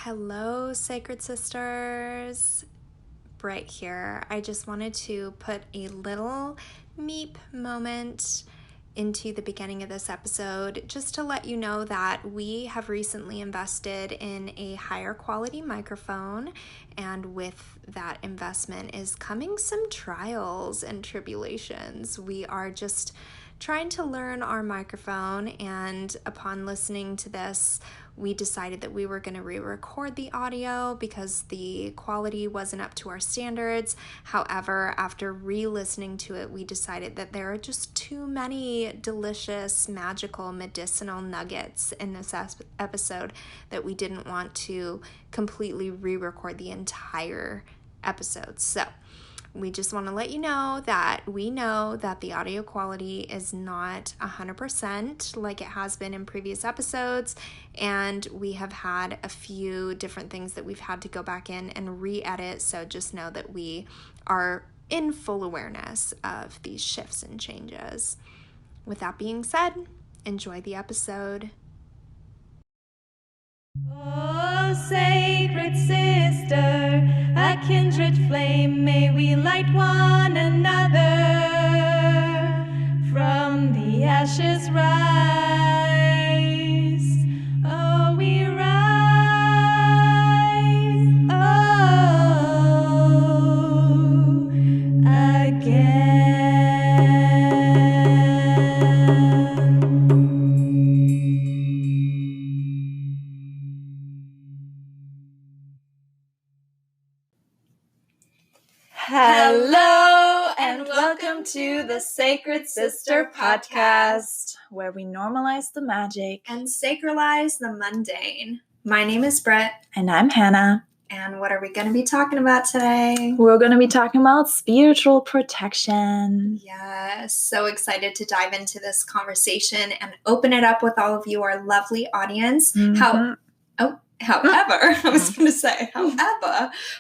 Hello, Sacred Sisters. Bright here. I just wanted to put a little meep moment into the beginning of this episode just to let you know that we have recently invested in a higher quality microphone, and with that investment is coming some trials and tribulations. We are just trying to learn our microphone, and upon listening to this, we decided that we were going to re-record the audio because the quality wasn't up to our standards. However, after re-listening to it, we decided that there are just too many delicious, magical, medicinal nuggets in this episode that we didn't want to completely re-record the entire episode. So we just want to let you know that we know that the audio quality is not 100% like it has been in previous episodes, and we have had a few different things that we've had to go back in and re-edit, so just know that we are in full awareness of these shifts and changes. With that being said, enjoy the episode. Oh, sacred sister, a kindred flame, may we light one another. From the ashes rise, oh, we rise, oh, again. Hello, and welcome to the Sacred Sister Podcast, where we normalize the magic and sacralize the mundane. My name is Brett. And I'm Hannah. And what are we going to be talking about today? We're going to be talking about spiritual protection. Yes, so excited to dive into this conversation and open it up with all of you, our lovely audience. Mm-hmm. However,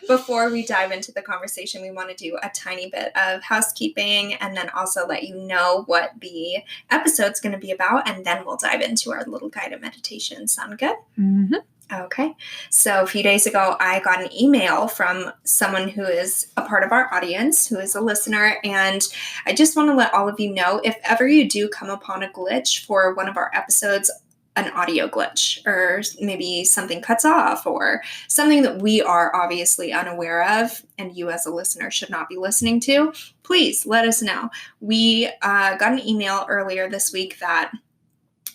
before we dive into the conversation, we want to do a tiny bit of housekeeping and then also let you know what the episode's going to be about, and then we'll dive into our little guided meditation. Sound good? Mm-hmm. Okay. So a few days ago, I got an email from someone who is a part of our audience, who is a listener, and I just want to let all of you know, if ever you do come upon a glitch for one of our episodes, an audio glitch, or maybe something cuts off, or something that we are obviously unaware of and you as a listener should not be listening to, please let us know. We got an email earlier this week that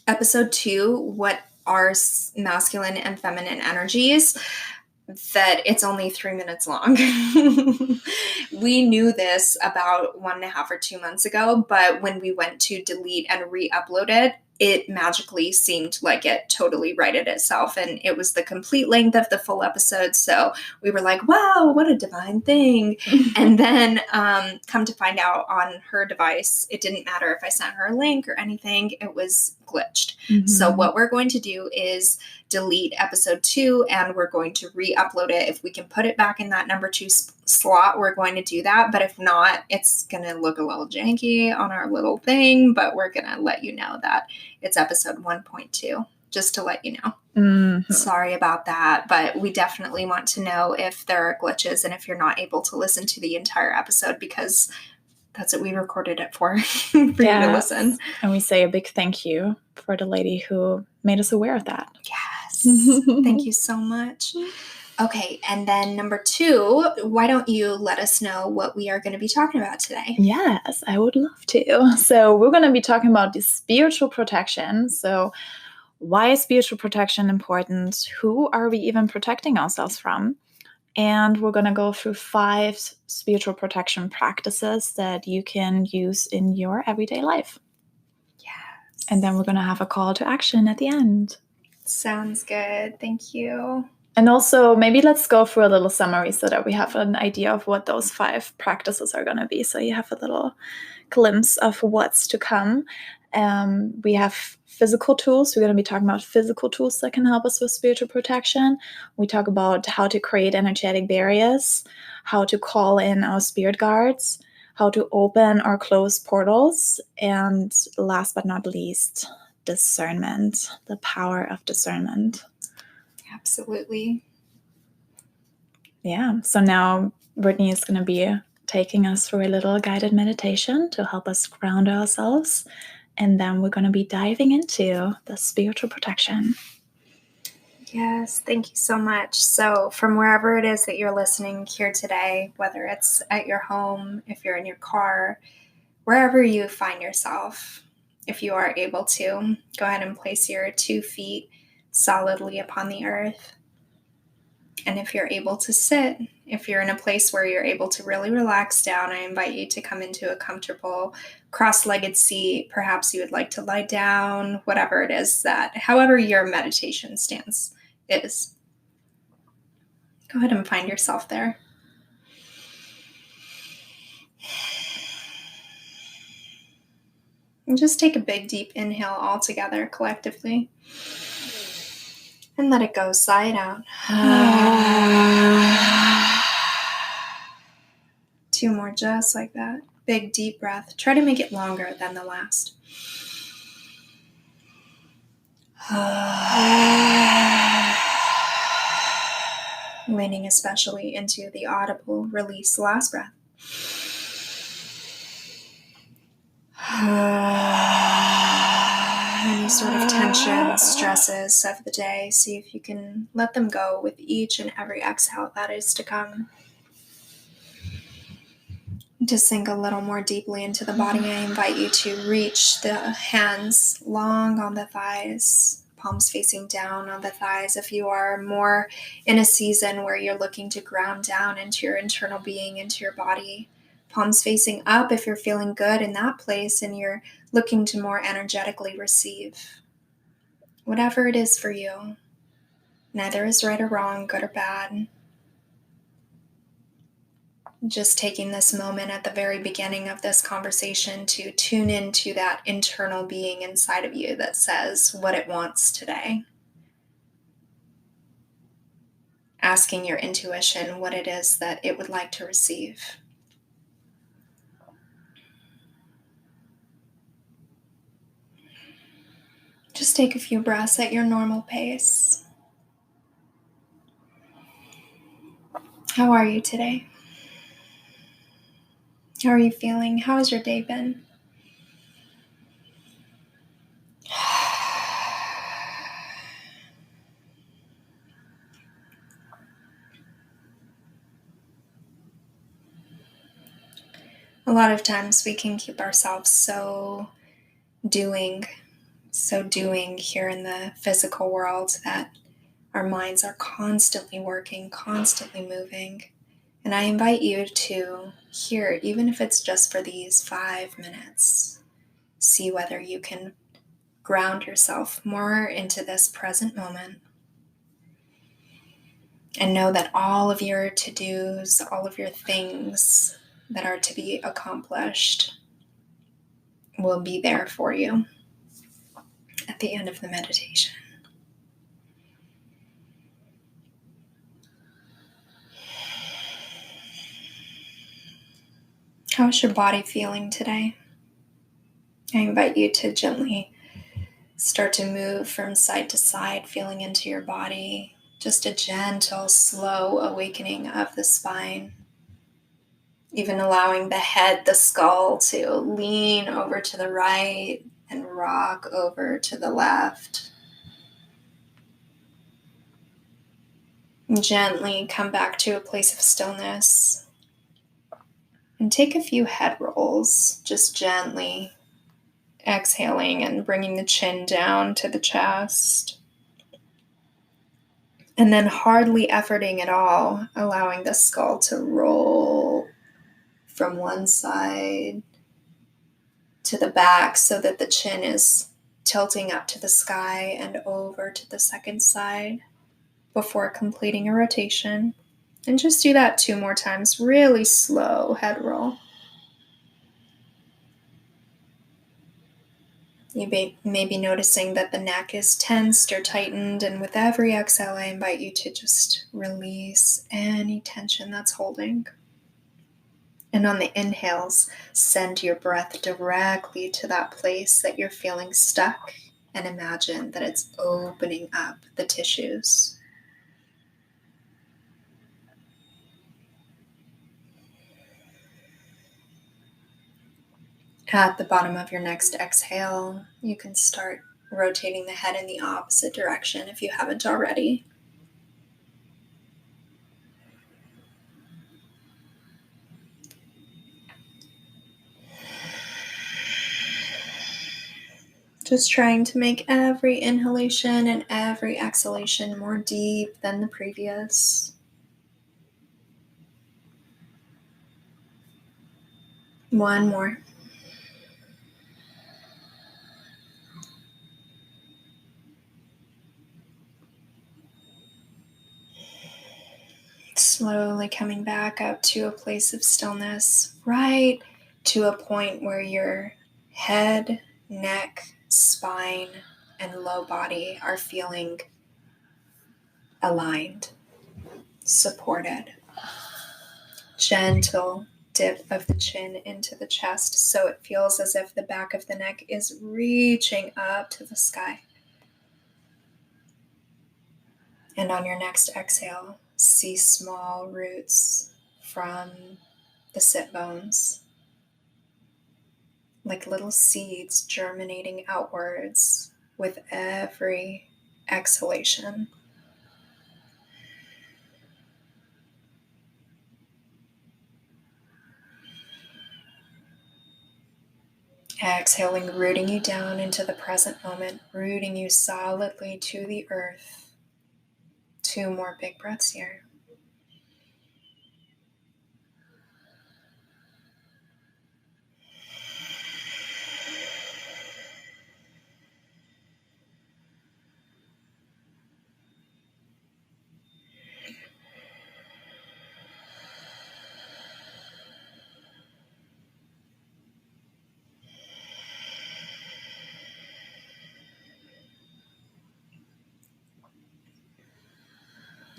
episode 2, what are masculine and feminine energies, that it's only 3 minutes long. We knew this about 1.5 or 2 months ago, but when we went to delete and re-upload it, it magically seemed like it totally righted itself, and it was the complete length of the full episode. So we were like, wow, what a divine thing. And then come to find out, on her device, it didn't matter if I sent her a link or anything, it was glitched. Mm-hmm. So what we're going to do is delete episode 2, and we're going to re-upload it. If we can put it back in that number 2 slot, we're going to do that. But if not, it's going to look a little janky on our little thing, but we're going to let you know that it's episode 1.2, just to let you know. Mm-hmm. Sorry about that, but we definitely want to know if there are glitches and if you're not able to listen to the entire episode, because that's what we recorded it for you to listen. And we say a big thank you for the lady who made us aware of that. Yes. Thank you so much. Okay, and then number 2, why don't you let us know what we are going to be talking about today? Yes, I would love to. So we're going to be talking about the spiritual protection. So why is spiritual protection important? Who are we even protecting ourselves from? And we're going to go through 5 spiritual protection practices that you can use in your everyday life. Yes. And then we're going to have a call to action at the end. Sounds good. Thank you. And also, maybe let's go through a little summary so that we have an idea of what those 5 practices are going to be. So you have a little glimpse of what's to come. We have physical tools. We're going to be talking about physical tools that can help us with spiritual protection. We talk about how to create energetic barriers, how to call in our spirit guards, how to open or close portals, and last but not least, discernment, the power of discernment. Absolutely. Yeah, so now Brittany is going to be taking us through a little guided meditation to help us ground ourselves. And then we're going to be diving into the spiritual protection. Yes, thank you so much. So, from wherever it is that you're listening here today, whether it's at your home, if you're in your car, wherever you find yourself, if you are able to, go ahead and place your 2 feet solidly upon the earth. And if you're able to sit, if you're in a place where you're able to really relax down, I invite you to come into a comfortable cross-legged seat. Perhaps you would like to lie down, whatever it is that, however your meditation stance is. Go ahead and find yourself there. And just take a big, deep inhale all together collectively. And let it go, sigh it out. 2 more just like that. Big, deep breath. Try to make it longer than the last. Leaning especially into the audible release last breath. Any sort of tension, stresses of the day, see if you can let them go with each and every exhale that is to come. To sink a little more deeply into the body, I invite you to reach the hands long on the thighs, palms facing down on the thighs. If you are more in a season where you're looking to ground down into your internal being, into your body, palms facing up if you're feeling good in that place and you're looking to more energetically receive. Whatever it is for you, neither is right or wrong, good or bad. Just taking this moment at the very beginning of this conversation to tune into that internal being inside of you that says what it wants today. Asking your intuition what it is that it would like to receive. Just take a few breaths at your normal pace. How are you today? How are you feeling? How has your day been? A lot of times we can keep ourselves so doing here in the physical world that our minds are constantly working, constantly moving. And I invite you to hear, even if it's just for these 5 minutes, see whether you can ground yourself more into this present moment. And know that all of your to-dos, all of your things that are to be accomplished will be there for you at the end of the meditation. How's your body feeling today? I invite you to gently start to move from side to side, feeling into your body. Just a gentle, slow awakening of the spine. Even allowing the head, the skull, to lean over to the right and rock over to the left. And gently come back to a place of stillness. And take a few head rolls, just gently exhaling and bringing the chin down to the chest. And then hardly efforting at all, allowing the skull to roll from one side to the back so that the chin is tilting up to the sky and over to the second side before completing a rotation. And just do that 2 more times, really slow head roll. You may be noticing that the neck is tensed or tightened, and with every exhale, I invite you to just release any tension that's holding. And on the inhales, send your breath directly to that place that you're feeling stuck, and imagine that it's opening up the tissues. At the bottom of your next exhale, you can start rotating the head in the opposite direction if you haven't already. Just trying to make every inhalation and every exhalation more deep than the previous. One more. Slowly coming back up to a place of stillness, right to a point where your head, neck, spine, and low body are feeling aligned, supported. Gentle dip of the chin into the chest so it feels as if the back of the neck is reaching up to the sky. And on your next exhale, see small roots from the sit bones, like little seeds germinating outwards with every exhalation. Exhaling, rooting you down into the present moment, rooting you solidly to the earth. 2 more big breaths here.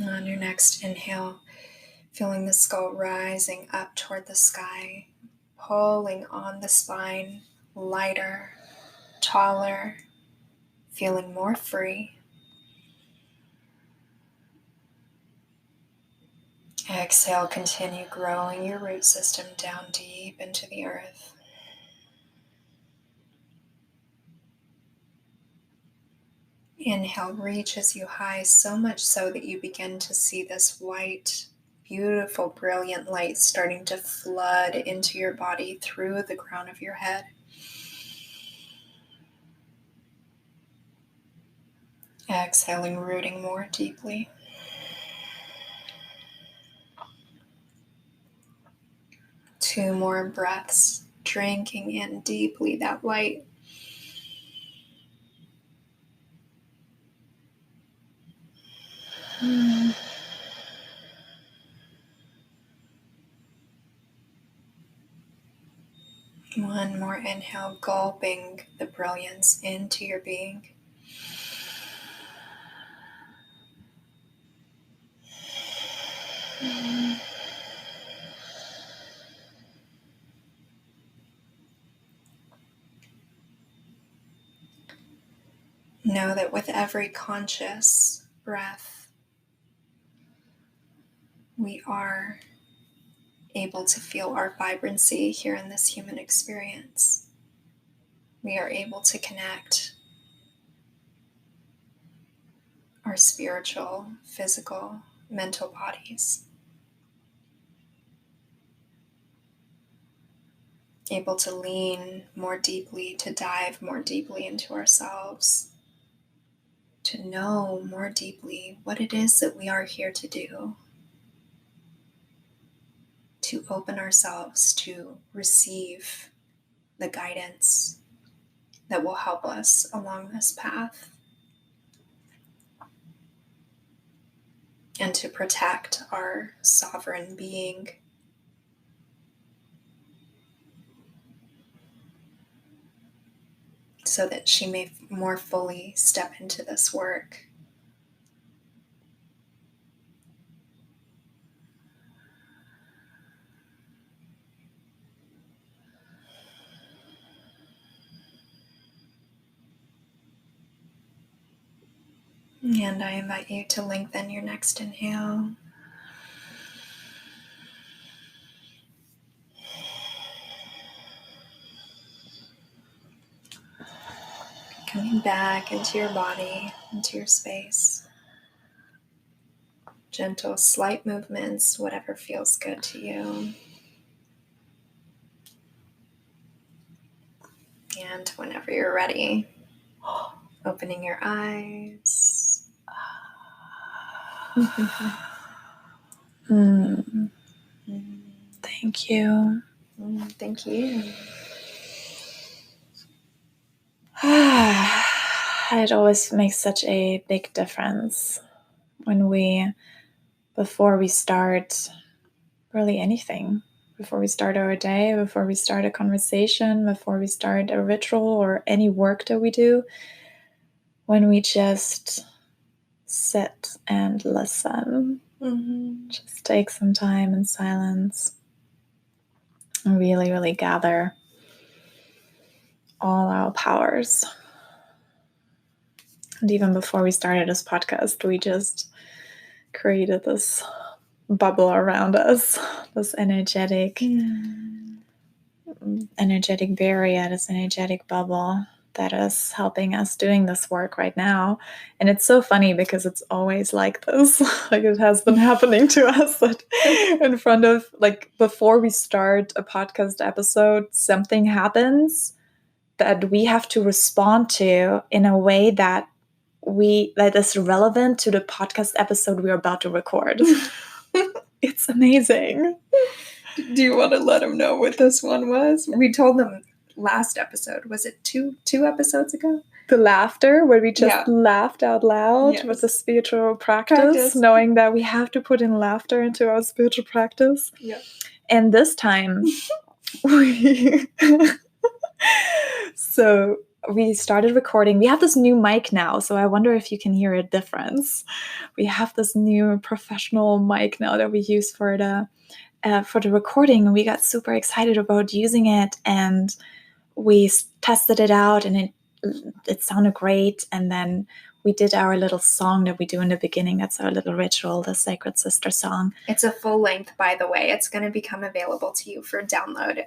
On your next inhale, feeling the skull rising up toward the sky, pulling on the spine, lighter, taller, feeling more free. Exhale, continue growing your root system down deep into the earth. Inhale reaches you high, so much so that you begin to see this white, beautiful, brilliant light starting to flood into your body through the crown of your head. Exhaling, rooting more deeply. Two more breaths, drinking in deeply that light. One more inhale, gulping the brilliance into your being. Know that with every conscious breath, we are able to feel our vibrancy here in this human experience. We are able to connect our spiritual, physical, mental bodies. Able to lean more deeply, to dive more deeply into ourselves, to know more deeply what it is that we are here to do, to open ourselves to receive the guidance that will help us along this path, and to protect our sovereign being, so that she may more fully step into this work. And I invite you to lengthen your next inhale. Coming back into your body, into your space. Gentle, slight movements, whatever feels good to you. And whenever you're ready, opening your eyes. Thank you. Thank you. It always makes such a big difference when before we start really anything, before we start our day, before we start a conversation, before we start a ritual or any work that we do, when we just sit and listen, just take some time in silence and really, really gather all our powers. And even before we started this podcast, we just created this bubble around us, this energetic barrier, this energetic bubble that is helping us doing this work right now. And it's so funny because it's always like this. Like it has been happening to us that in front of, like, before we start a podcast episode, something happens that we have to respond to in a way that is relevant to the podcast episode we're about to record. It's amazing. Do you want to let them know what this one was? We told them last episode. Was it two episodes ago? The laughter, where we just laughed out loud with the spiritual practice, knowing that we have to put in laughter into our spiritual practice. Yeah. And this time, so we started recording. We have this new mic now, so I wonder if you can hear a difference. We have this new professional mic now that we use for the recording, and we got super excited about using it, and we tested it out, and it sounded great. And then we did our little song that we do in the beginning. That's our little ritual, the Sacred Sister song. It's a full length, by the way. It's going to become available to you for download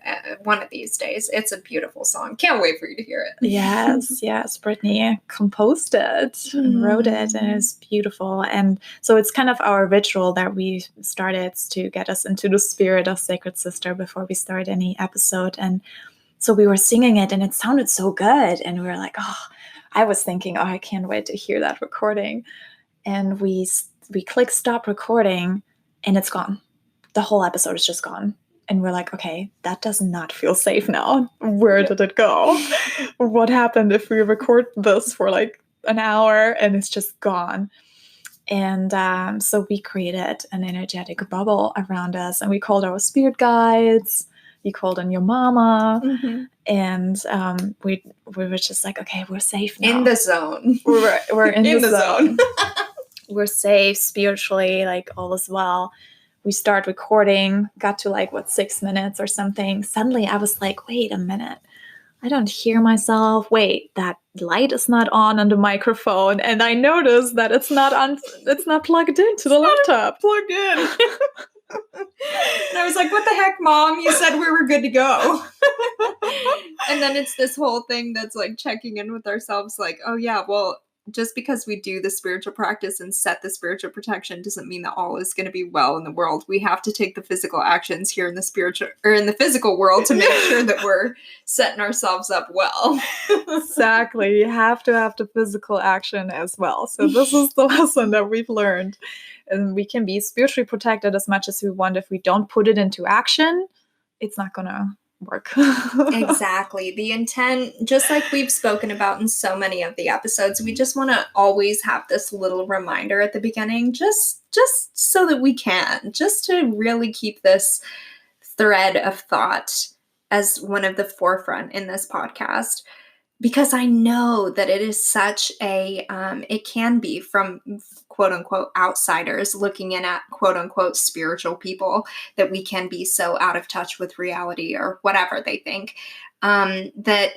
one of these days. It's a beautiful song. Can't wait for you to hear it. Yes. Brittany composed it and wrote it, and it's beautiful. And so it's kind of our ritual that we started to get us into the spirit of Sacred Sister before we start any episode. And so we were singing it, and it sounded so good. And we were like, I was thinking, I can't wait to hear that recording. And we click stop recording, and it's gone. The whole episode is just gone. And we're like, okay, that does not feel safe now. Where did it go? What happened if we record this for like an hour and it's just gone? And so we created an energetic bubble around us, and we called our spirit guides. You called on your mama. And we were just like, okay, we're safe now. In the zone. We're in the zone. We're safe spiritually, like all is well. We start recording, got to 6 minutes or something. Suddenly I was like, wait a minute. I don't hear myself. Wait, that light is not on the microphone. And I noticed that it's not plugged into the laptop. Plugged in. And I was like, what the heck, Mom? You said we were good to go. And then it's this whole thing that's like checking in with ourselves, like, oh yeah, well, just because we do the spiritual practice and set the spiritual protection doesn't mean that all is going to be well in the world. We have to take the physical actions here in the spiritual or in the physical world to make sure that we're setting ourselves up well. Exactly. You have to have the physical action as well. So this is the lesson that we've learned. And we can be spiritually protected as much as we want. If we don't put it into action, it's not going to work. Exactly. The intent, just like we've spoken about in so many of the episodes, we just want to always have this little reminder at the beginning, just so that we can, just to really keep this thread of thought as one of the forefront in this podcast. Because I know that it is such a, it can be from quote unquote outsiders looking in at quote unquote spiritual people that we can be so out of touch with reality or whatever they think, that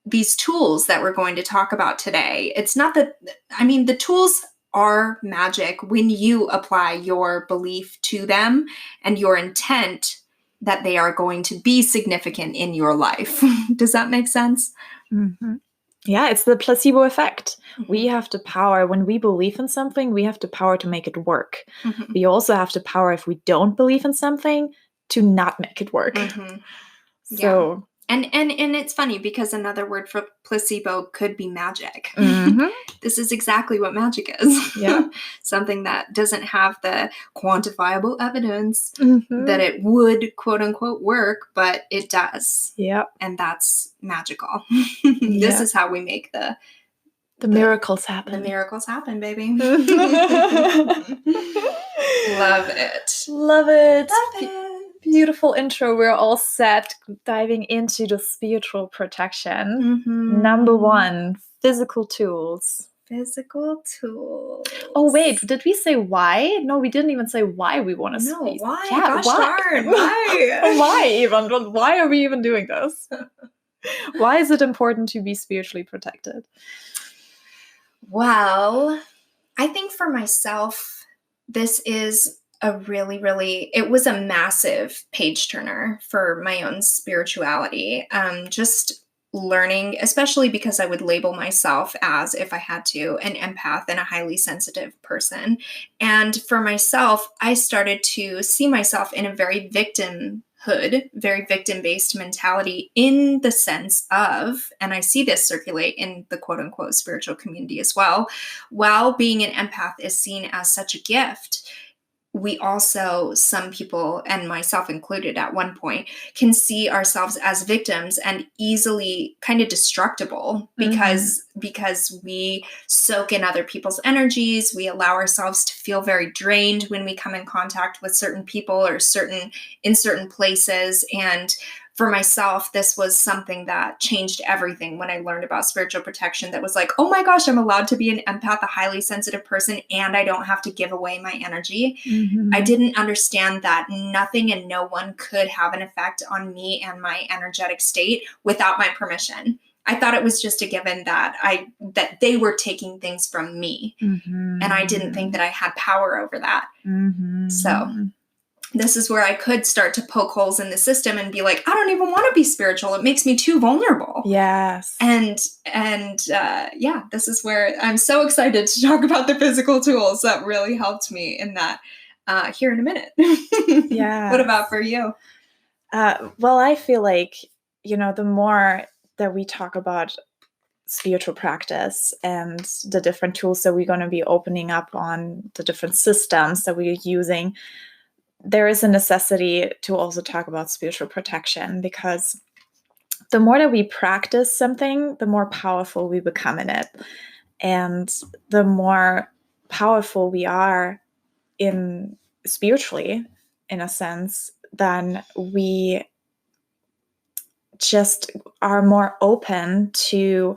these tools that we're going to talk about today, it's not that, the tools are magic when you apply your belief to them and your intent that they are going to be significant in your life. Does that make sense? Mm-hmm. Yeah, it's the placebo effect. Mhm. We have the power. When we believe in something, we have the power to make it work. Mhm. We also have the power, if we don't believe in something, to not make it work. Mhm. So, And it's funny because another word for placebo could be magic. mhm. This is exactly what magic is. Yeah. Something that doesn't have the quantifiable evidence Mhm. that it would, quote unquote, work, but it does. Yeah. And that's magical. Yeah. This is how we make the miracles happen. The miracles happen, baby. Love it. Love it. Love it. Beautiful intro. We're all set diving into the spiritual protection. Mhm. Number 1, physical tools. Physical tools. Oh, wait, did we say why? No, we didn't even say why we want to No, speak. why? Yeah, Gosh why? darn, why? Why even? Why are we even doing this? Why is it important to be spiritually protected? Well, I think for myself, this is it was a massive page turner for my own spirituality. Just learning, especially because I would label myself as, if I had to, an empath and a highly sensitive person. And for myself, I started to see myself in a very very victim-based mentality, in the sense of, and I see this circulate in the quote-unquote spiritual community as well, while being an empath is seen as such a gift, we also, some people, and myself included at one point, can see ourselves as victims and easily kind of destructible because we soak in other people's energies. We allow ourselves to feel very drained when we come in contact with certain people or in certain places. And for myself, this was something that changed everything when I learned about spiritual protection. That was like, oh my gosh, I'm allowed to be an empath, a highly sensitive person, and I don't have to give away my energy. Mm-hmm. I didn't understand that nothing and no one could have an effect on me and my energetic state without my permission. I thought it was just a given that they were taking things from me. Mm-hmm. And I didn't think that I had power over that. Mm-hmm. So this is where I could start to poke holes in the system and be like, I don't even want to be spiritual. It makes me too vulnerable. Yes. And yeah, this is where I'm so excited to talk about the physical tools that really helped me in that here in a minute. Yeah. What about for you? Well, I feel like, the more that we talk about spiritual practice and the different tools that we're going to be opening up on, the different systems that we're using, there is a necessity to also talk about spiritual protection, because the more that we practice something, the more powerful we become in it. And the more powerful we are in spiritually, in a sense, then we just are more open to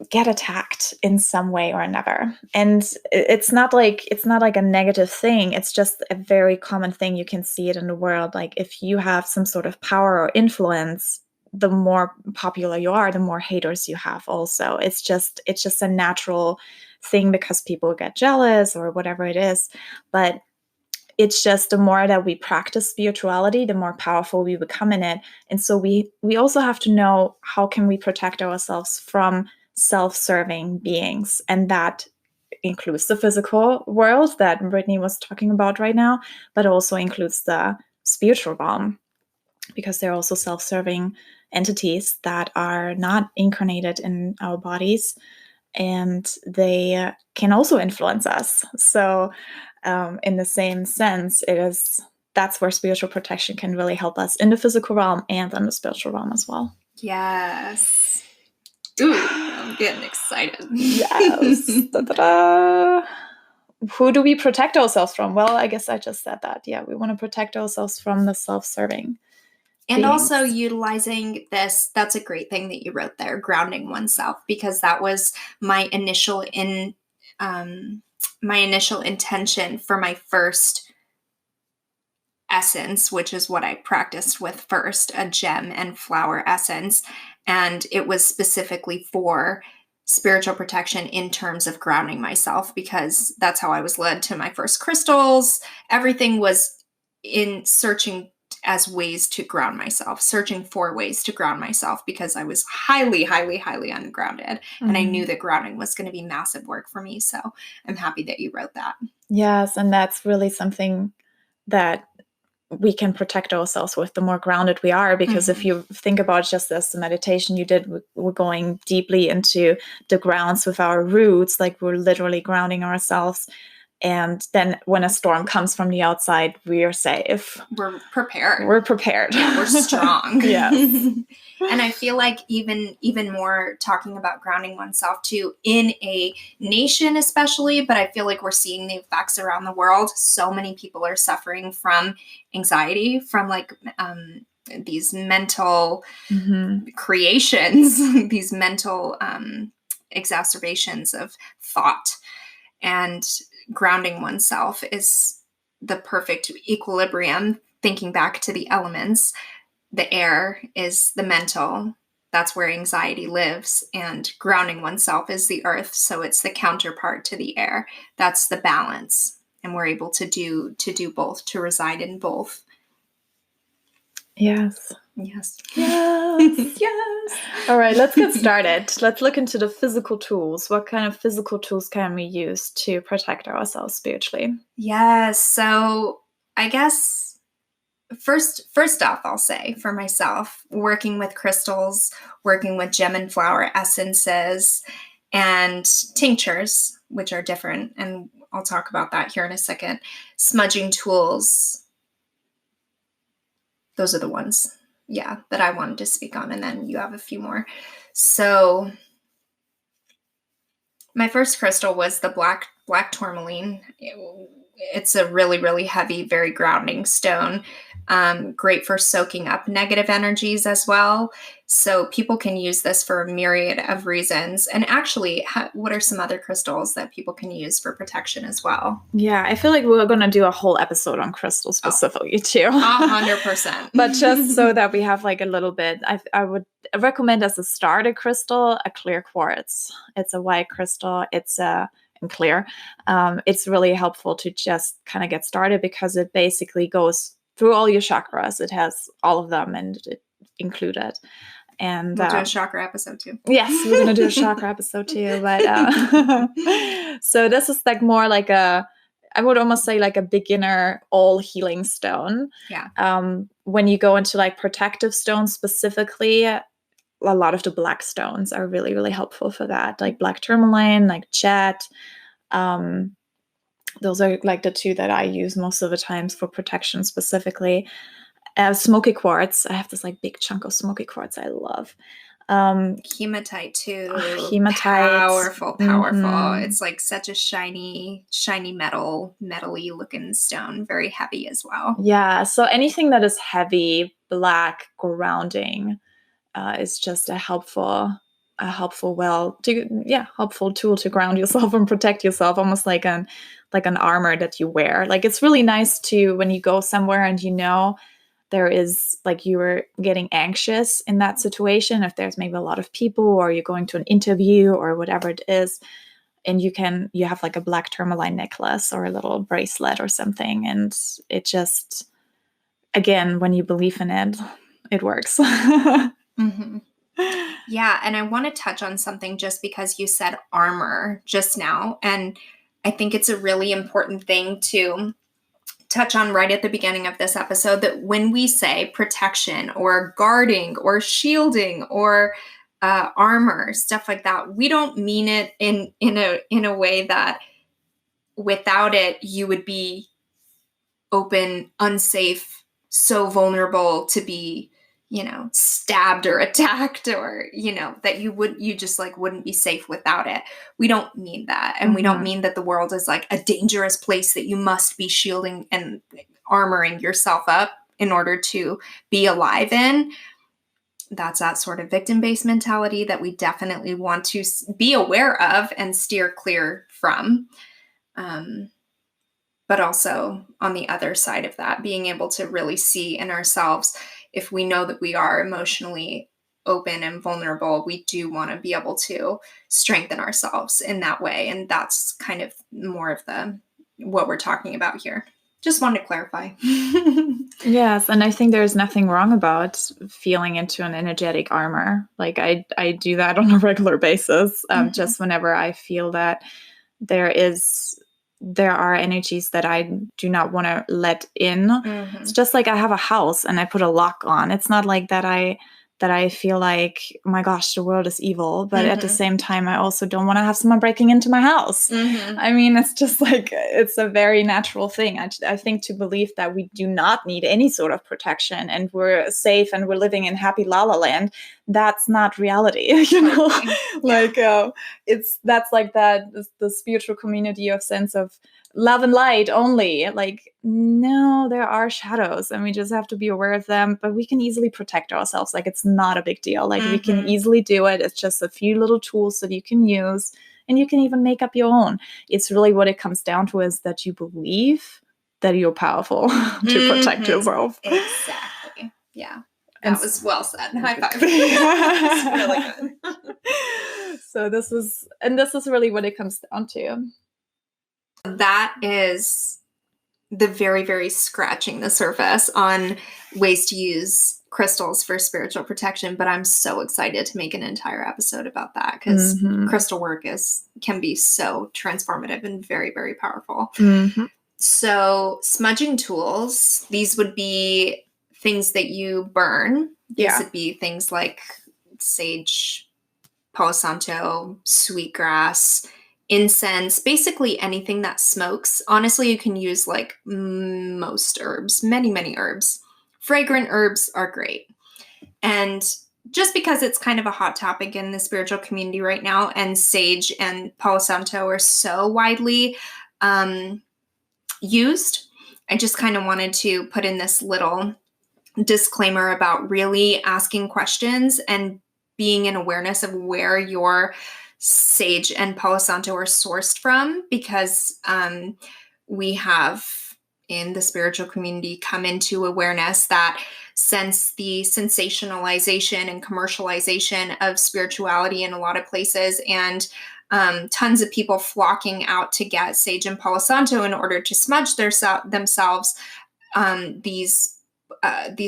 get attacked in some way or another. And it's not like a negative thing. It's just a very common thing. You can see it in the world. Like, if you have some sort of power or influence, the more popular you are, the more haters you have also. It's just a natural thing, because people get jealous or whatever it is. But it's just, the more that we practice spirituality, the more powerful we become in it. And so we also have to know, how can we protect ourselves from self-serving beings? And that includes the physical world that Brittany was talking about right now, but also includes the spiritual realm, because they're also self-serving entities that are not incarnated in our bodies, and they can also influence us. So in the same sense, that's where spiritual protection can really help us, in the physical realm and in the spiritual realm as well. Yes. Ooh, I'm getting excited. Yes. Da-da-da. Who do we protect ourselves from? Well, I guess I just said that. Yeah, we want to protect ourselves from the self-serving. And also utilizing this, that's a great thing that you wrote there, grounding oneself, because that was my initial intention for my first essence, which is what I practiced with first, a gem and flower essence. And it was specifically for spiritual protection in terms of grounding myself, because that's how I was led to my first crystals. Everything was in searching as ways to ground myself, searching for ways to ground myself because I was highly, highly, highly ungrounded. And I knew that grounding was going to be massive work for me. So I'm happy that you wrote that. Yes, and that's really something that we can protect ourselves with the more grounded we are, because if you think about just this the meditation you did, we're going deeply into the grounds with our roots, like we're literally grounding ourselves. And then when a storm comes from the outside, we are safe. We're prepared. Yeah, we're strong. Yes. And I feel like even more talking about grounding oneself too, in a nation especially, but I feel like we're seeing the effects around the world. So many people are suffering from anxiety, from like these mental creations, these mental exacerbations of thought. And grounding oneself is the perfect equilibrium. Thinking back to the elements, the air is the mental. That's where anxiety lives. And grounding oneself is the earth. So it's the counterpart to the air. That's the balance. And we're able to do both, to reside in both. Yes. Yes. Yes. Yes. All right, let's get started. Let's look into the physical tools. What kind of physical tools can we use to protect ourselves spiritually? Yes. So I guess first off, I'll say for myself, working with crystals, working with gem and flower essences and tinctures, which are different. And I'll talk about that here in a second. Smudging tools. Those are the ones, that I wanted to speak on. And then you have a few more. So my first crystal was the black tourmaline. It's a really, really heavy, very grounding stone. Great for soaking up negative energies as well. So people can use this for a myriad of reasons. And actually, what are some other crystals that people can use for protection as well? Yeah, I feel like we're going to do a whole episode on crystals specifically too. 100%. But just so that we have like a little bit, I would recommend as a starter crystal, a clear quartz. It's a white crystal. It's and clear. It's really helpful to just kind of get started because it basically goes through all your chakras. It has all of them and it included. And we'll do a chakra episode too. Yes, we're going to do a chakra episode too. But so this is like more like I would almost say like a beginner all healing stone. Yeah. When you go into like protective stones specifically, a lot of the black stones are really, really helpful for that. Like black tourmaline, like jet. Those are like the two that I use most of the times for protection specifically. Smoky quartz. I have this like big chunk of smoky quartz I love. Hematite too. Hematite. Powerful. It's like such a shiny metally looking stone. Very heavy as well. Yeah. So anything that is heavy, black, grounding is just a helpful tool to ground yourself and protect yourself, almost like an armor that you wear. Like it's really nice to, when you go somewhere and there is like you were getting anxious in that situation, if there's maybe a lot of people or you're going to an interview or whatever it is, and you have like a black tourmaline necklace or a little bracelet or something, and it just, again, when you believe in it, it works. Yeah, and I want to touch on something just because you said armor just now, and I think it's a really important thing to touch on right at the beginning of this episode, that when we say protection or guarding or shielding or armor, stuff like that, we don't mean it in a way that without it you would be open, unsafe, so vulnerable to be, stabbed or attacked, or, that you just like wouldn't be safe without it. We don't mean that. And we don't mean that the world is like a dangerous place that you must be shielding and armoring yourself up in order to be alive in. That's that sort of victim-based mentality that we definitely want to be aware of and steer clear from. But also on the other side of that, being able to really see in ourselves, if we know that we are emotionally open and vulnerable, we do want to be able to strengthen ourselves in that way. And that's kind of more of what we're talking about here. Just wanted to clarify. Yes, and I think there's nothing wrong about feeling into an energetic armor. Like I do that on a regular basis. Just whenever I feel that there are energies that I do not want to let in. It's just like I have a house and I put a lock on. It's not like that I feel like, oh my gosh, the world is evil. But at the same time, I also don't want to have someone breaking into my house. I mean, it's just like, it's a very natural thing. I think to believe that we do not need any sort of protection and we're safe and we're living in happy la la land, that's not reality, you know? Like, that's like the spiritual community of sense of love and light only. Like, no, there are shadows and we just have to be aware of them, but we can easily protect ourselves. Like, it's not a big deal. Like, we can easily do it. It's just a few little tools that you can use, and you can even make up your own. It's really what it comes down to is that you believe that you're powerful to protect yourself. Exactly. Yeah. That was well said. High five. It's really good. So this is really what it comes down to. That is the very, very scratching the surface on ways to use crystals for spiritual protection. But I'm so excited to make an entire episode about that because crystal work can be so transformative and very, very powerful. So smudging tools, these would be things that you burn. These would be things like sage, Palo Santo, sweetgrass, incense, basically anything that smokes. Honestly, you can use like most herbs, many herbs. Fragrant herbs are great. And just because it's kind of a hot topic in the spiritual community right now, and sage and Palo Santo are so widely used, I just kind of wanted to put in this little disclaimer about really asking questions and being in awareness of where your sage and Palo Santo are sourced from, because we have in the spiritual community come into awareness that since the sensationalization and commercialization of spirituality in a lot of places, and tons of people flocking out to get sage and Palo Santo in order to smudge themselves, these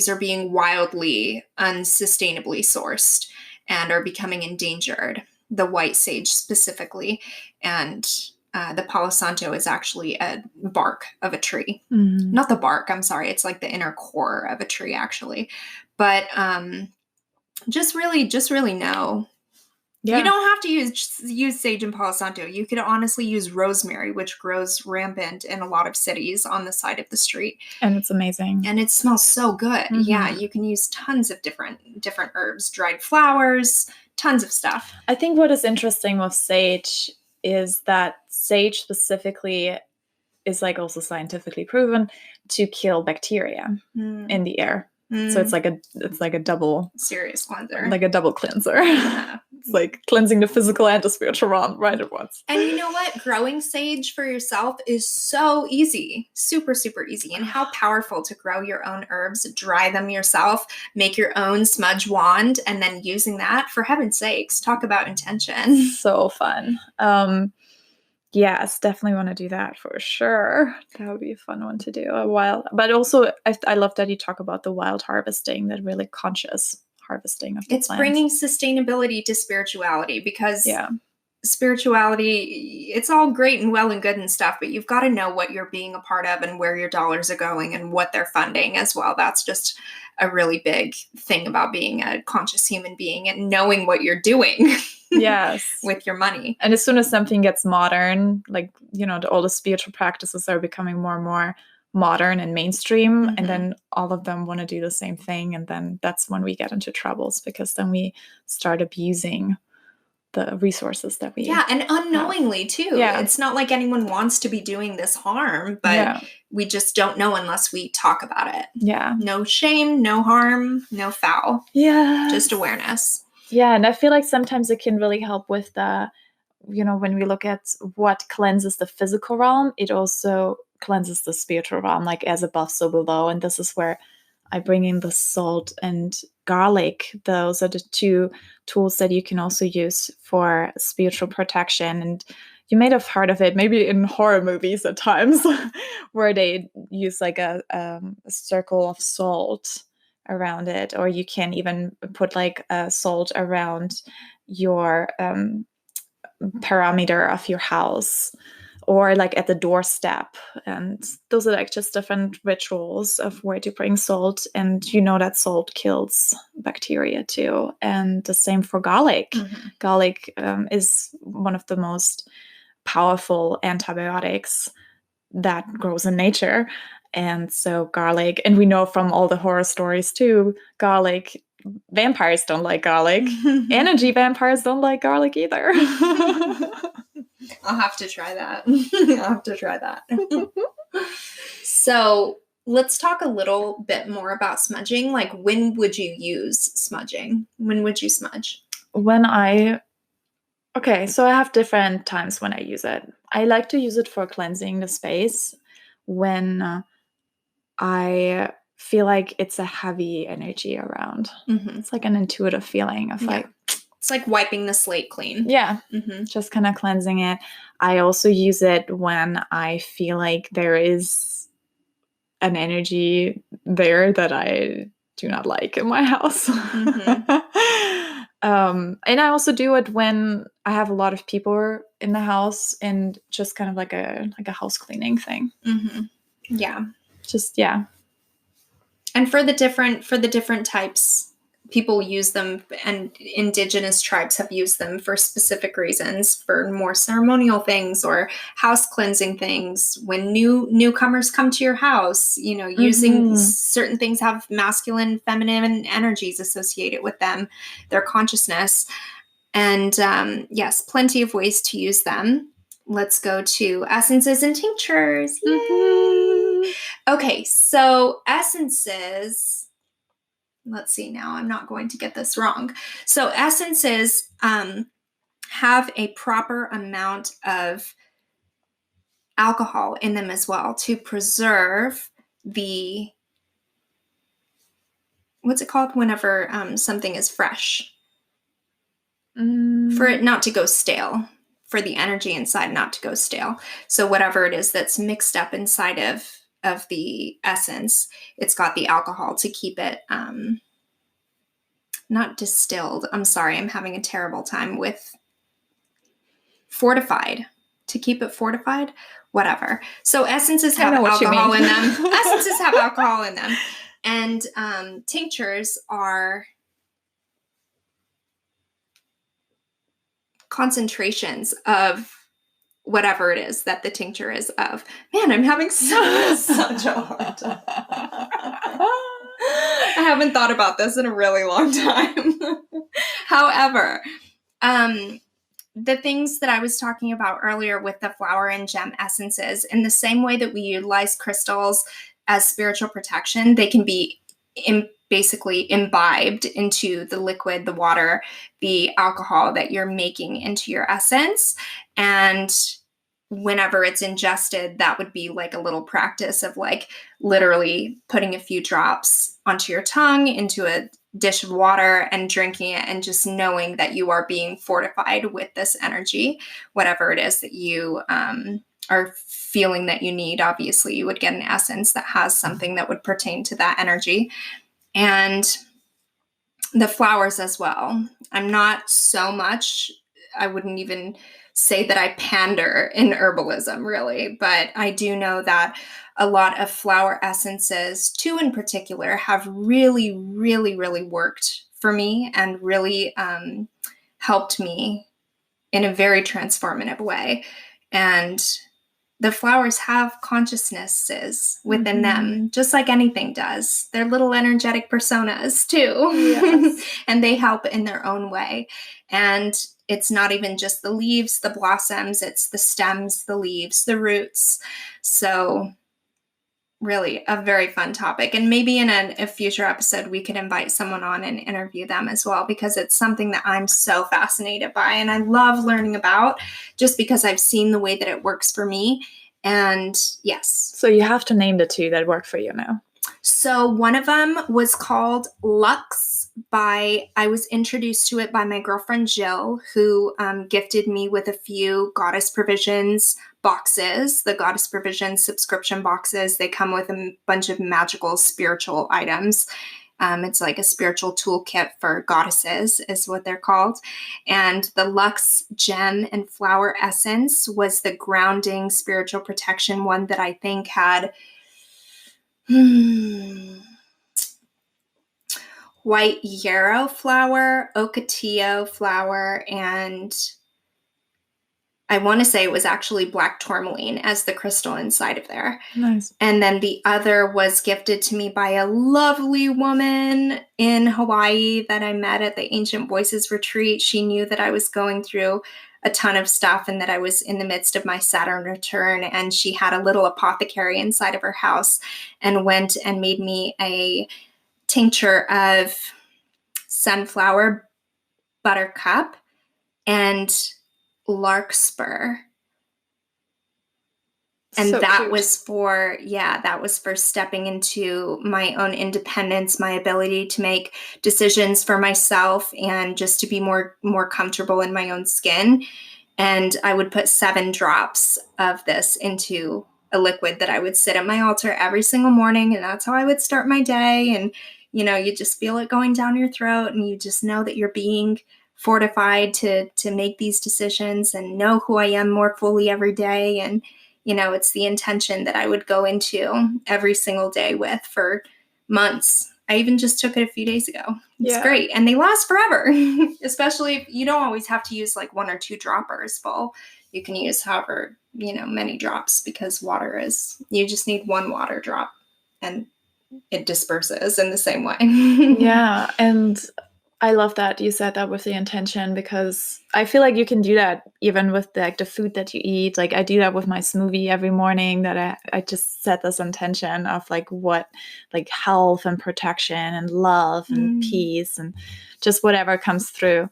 are being wildly unsustainably sourced and are becoming endangered. The white sage specifically, and the Palo Santo is actually a bark of a tree. Not the bark, I'm sorry. It's like the inner core of a tree, actually. But just really know. You don't have to use sage and Palo Santo. You could honestly use rosemary, which grows rampant in a lot of cities on the side of the street. And it's amazing. And it smells so good. Yeah, you can use tons of different herbs, dried flowers, tons of stuff. I think what is interesting with sage is that sage specifically is like also scientifically proven to kill bacteria in the air. So it's like a double serious cleanser. Like a double cleanser. Yeah. It's like cleansing the physical and the spiritual realm right at once. And you know what? Growing sage for yourself is so easy. Super, super easy. And how powerful to grow your own herbs, dry them yourself, make your own smudge wand, and then using that, for heaven's sakes, talk about intention. So fun. Yes, definitely want to do that for sure. That would be a fun one to do. But also, I love that you talk about the wild harvesting, that really conscious harvesting of the It's plants. bringing sustainability to spirituality, because spirituality, it's all great and well and good and stuff, but you've got to know what you're being a part of and where your dollars are going and what they're funding as well. That's just a really big thing about being a conscious human being and knowing what you're doing. Yes. With your money. And as soon as something gets modern, like, all the spiritual practices are becoming more and more modern and mainstream, and then all of them want to do the same thing. And then that's when we get into troubles, because then we start abusing the resources that we and unknowingly too. It's not like anyone wants to be doing this harm, but we just don't know unless we talk about it. No shame, no harm, no foul. Just awareness. And I feel like sometimes it can really help with the, when we look at what cleanses the physical realm, it also cleanses the spiritual realm, like as above, so below. And this is where I bring in the salt and garlic. Those are the two tools that you can also use for spiritual protection. And, you may have heard of it, maybe in horror movies at times, where they use like a circle of salt around it, or you can even put like a salt around your parameter of your house, or like at the doorstep. And those are like just different rituals of where to bring salt. And you know that salt kills bacteria too. And the same for garlic. Mm-hmm. Garlic is one of the most powerful antibiotics that grows in nature. And so garlic, and we know from all the horror stories too, garlic, vampires don't like garlic. Energy vampires don't like garlic either. I'll have to try that. So let's talk a little bit more about smudging. Like, when would you use smudging? When would you smudge? Okay, so I have different times when I use it. I like to use it for cleansing the space when I feel like it's a heavy energy around. Mm-hmm. It's like an intuitive feeling of like... It's like wiping the slate clean. Yeah, just kind of cleansing it. I also use it when I feel like there is an energy there that I do not like in my house. And I also do it when I have a lot of people in the house, and just kind of like a house cleaning thing. Yeah. Just, yeah. And for the different types, people use them, and indigenous tribes have used them for specific reasons, for more ceremonial things or house cleansing things. When newcomers come to your house, you know, using certain things have masculine, feminine energies associated with them, their consciousness. And yes, plenty of ways to use them. Let's go to essences and tinctures. Yay! Okay, so essences... Let's see now. I'm not going to get this wrong. So essences have a proper amount of alcohol in them as well to preserve the... What's it called whenever something is fresh? For it not to go stale. For the energy inside not to go stale. So whatever it is that's mixed up inside of the essence, it's got the alcohol to keep it not distilled. I'm sorry, I'm having a terrible time with fortified. To keep it fortified, whatever. So essences have alcohol in them. Essences have alcohol in them. And tinctures are concentrations of whatever it is that the tincture is of. Man, I'm having such a hard time. I haven't thought about this in a really long time. However, the things that I was talking about earlier with the flower and gem essences, in the same way that we utilize crystals as spiritual protection, they can be basically imbibed into the liquid, the water, the alcohol that you're making into your essence. And whenever it's ingested, that would be like a little practice of like literally putting a few drops onto your tongue into a dish of water and drinking it, and just knowing that you are being fortified with this energy, whatever it is that you are feeling that you need. Obviously, you would get an essence that has something that would pertain to that energy. And the flowers as well. I'm not so much, I wouldn't even say that I pander in herbalism, really, but I do know that a lot of flower essences, two in particular, have really, really, really worked for me and really helped me in a very transformative way. And the flowers have consciousnesses within them, just like anything does. They're little energetic personas too. Yes. And they help in their own way. And it's not even just the leaves, the blossoms, it's the stems, the leaves, the roots. So really a very fun topic. And maybe in a future episode, we could invite someone on and interview them as well, because it's something that I'm so fascinated by and I love learning about, just because I've seen the way that it works for me. And yes. So you have to name the two that work for you now. So one of them was called Lux I was introduced to it by my girlfriend Jill, who gifted me with a few Goddess Provisions boxes, the Goddess Provisions subscription boxes. They come with a bunch of magical spiritual items. It's like a spiritual toolkit for goddesses is what they're called. And the Lux Gem and Flower Essence was the grounding spiritual protection one that I think had white yarrow flower, ocotillo flower, and I want to say it was actually black tourmaline as the crystal inside of there. Nice. And then the other was gifted to me by a lovely woman in Hawaii that I met at the Ancient Voices retreat. She knew that I was going through a ton of stuff and that I was in the midst of my Saturn return. And she had a little apothecary inside of her house and went and made me a tincture of sunflower, buttercup, and larkspur. And So that cute. was for stepping into my own independence, my ability to make decisions for myself and just to be more comfortable in my own skin. And I would put 7 drops of this into a liquid that I would sit at my altar every single morning. And that's how I would start my day. And, you just feel it going down your throat and you just know that you're being fortified to make these decisions and know who I am more fully every day. And, it's the intention that I would go into every single day with for months. I even just took it a few days ago. It's great. And they last forever, especially if you don't always have to use like 1 or 2 droppers full. You can use however, many drops because you just need 1 water drop and it disperses in the same way. Yeah. And I love that you said that with the intention, because I feel like you can do that even with the food that you eat. Like I do that with my smoothie every morning, that I just set this intention of what health and protection and love and peace and just whatever comes through.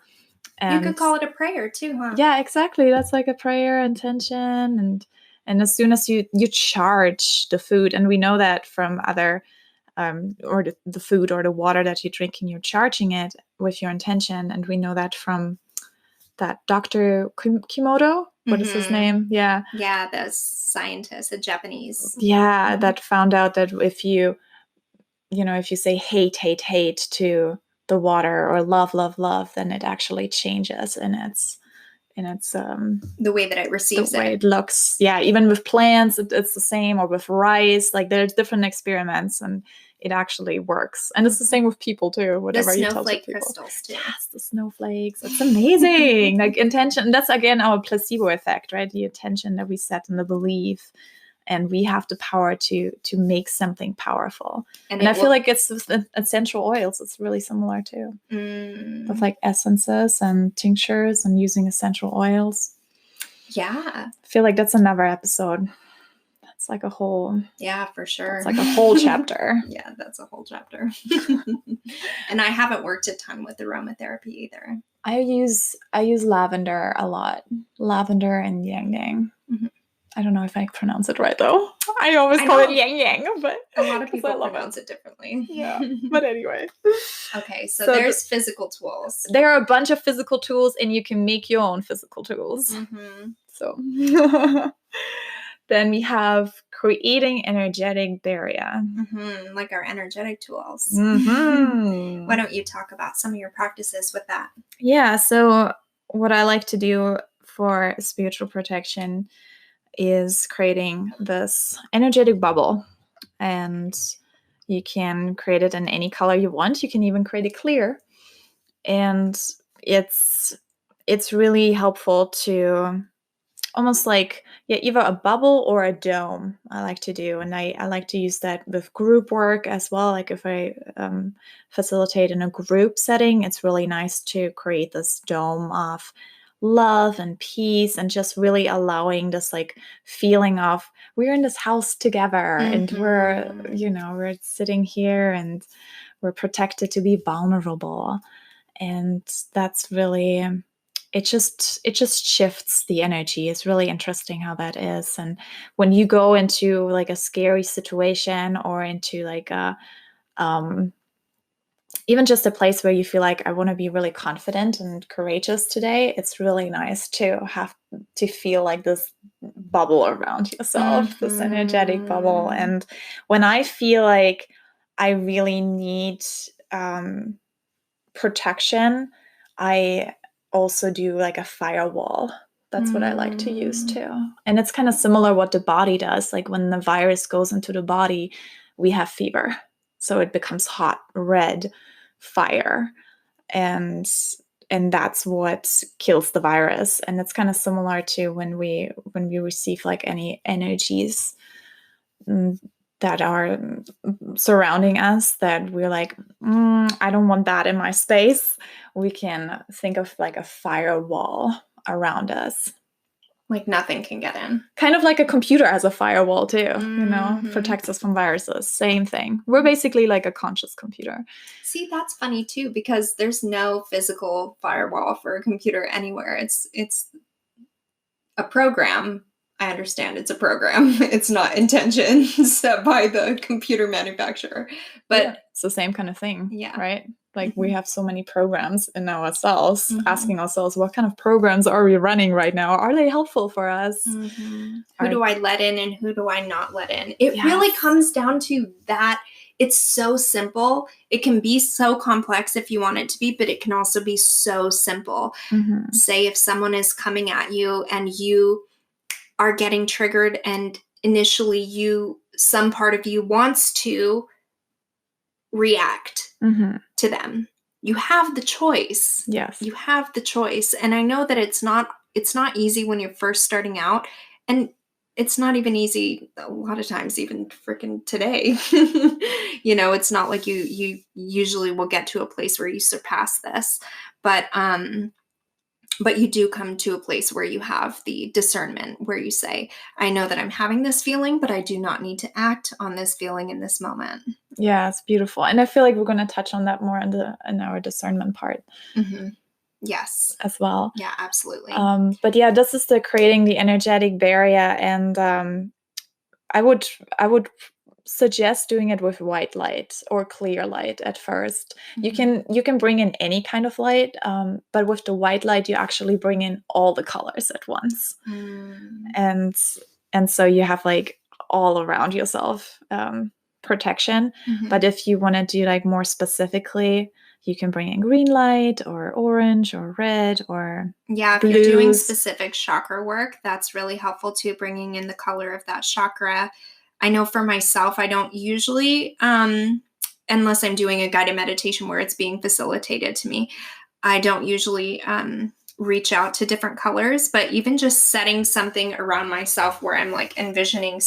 And you could call it a prayer too, huh? Yeah, exactly. That's like a prayer intention. And as soon as you charge the food, and we know that from other or the food or the water that you're drinking, you're charging it with your intention. And we know that from that Dr. Kimoto. What is his name? Yeah. Yeah, the scientist, a Japanese. Yeah, that found out that if you say hate, hate, hate to the water or love, love, love, then it actually changes in its the way that it receives the way it looks. Yeah, even with plants, it's the same, or with rice. Like there's different experiments, and it actually works. And it's the same with people too. Whatever you tell people. Crystals too. Yes, the snowflakes. It's amazing. Like intention. That's again our placebo effect, right? The intention that we set and the belief. And we have the power to make something powerful. And I feel like it's with essential oils. It's really similar too. With like essences and tinctures and using essential oils. Yeah. I feel like that's another episode. That's like a whole... Yeah, for sure. It's like a whole chapter. Yeah, that's a whole chapter. And I haven't worked a ton with aromatherapy either. I use lavender a lot. Lavender and yang yang. Mm-hmm. I don't know if I pronounce it right though. I always call it yang yang, but a lot of people pronounce it differently. Yeah, but anyway. Okay, so there's physical tools. There are a bunch of physical tools, and you can make your own physical tools. Mm-hmm. So then we have creating energetic barrier. Mm-hmm. Like our energetic tools. Mm-hmm. Why don't you talk about some of your practices with that? Yeah, so what I like to do for spiritual protection is creating this energetic bubble, and you can create it in any color you want. You can even create it clear, and it's really helpful to almost like either a bubble or a dome. I like to do, and I like to use that with group work as well. Like if I facilitate in a group setting, it's really nice to create this dome of love and peace, and just really allowing this like feeling of we're in this house together, and we're sitting here and we're protected to be vulnerable. And that's really, it just shifts the energy. It's really interesting how that is. And when you go into like a scary situation or into like a even just a place where you feel like I want to be really confident and courageous today, it's really nice to have to feel like this bubble around yourself, this energetic bubble. And when I feel like I really need protection, I also do like a firewall. That's what I like to use too. And it's kind of similar what the body does. Like when the virus goes into the body, we have fever. So it becomes hot, red, fire. And that's what kills the virus. And it's kind of similar to when we receive like any energies that are surrounding us that we're like, I don't want that in my space. We can think of like a firewall around us. Like nothing can get in. Kind of like a computer has a firewall too, protects us from viruses. Same thing. We're basically like a conscious computer. See, that's funny too, because there's no physical firewall for a computer anywhere. It's a program. I understand it's a program. It's not intention set by the computer manufacturer. But it's the same kind of thing. Yeah. Right? Like we have so many programs in ourselves, asking ourselves, what kind of programs are we running right now? Are they helpful for us? Who do I let in and who do I not let in? It really comes down to that. It's so simple. It can be so complex if you want it to be, but it can also be so simple. Say if someone is coming at you and you are getting triggered and initially some part of you wants to react to them. You have the choice. Yes. You have the choice. And I know that it's not easy when you're first starting out. And it's not even easy a lot of times, even freaking today. It's not like you usually will get to a place where you surpass this. But you do come to a place where you have the discernment, where you say, I know that I'm having this feeling, but I do not need to act on this feeling in this moment. Yeah, it's beautiful. And I feel like we're going to touch on that more in our discernment part. Yes. As well. Yeah, absolutely. But yeah, this is creating the energetic barrier. And I would suggest doing it with white light or clear light at first. You can bring in any kind of light, but with the white light you actually bring in all the colors at once. And so you have like all around yourself protection. But if you want to do like more specifically, you can bring in green light or orange or red or if blues. You're doing specific chakra work, that's really helpful too, bringing in the color of that chakra. I know for myself, I don't usually, unless I'm doing a guided meditation where it's being facilitated to me, I don't usually reach out to different colors, but even just setting something around myself where I'm like envisioning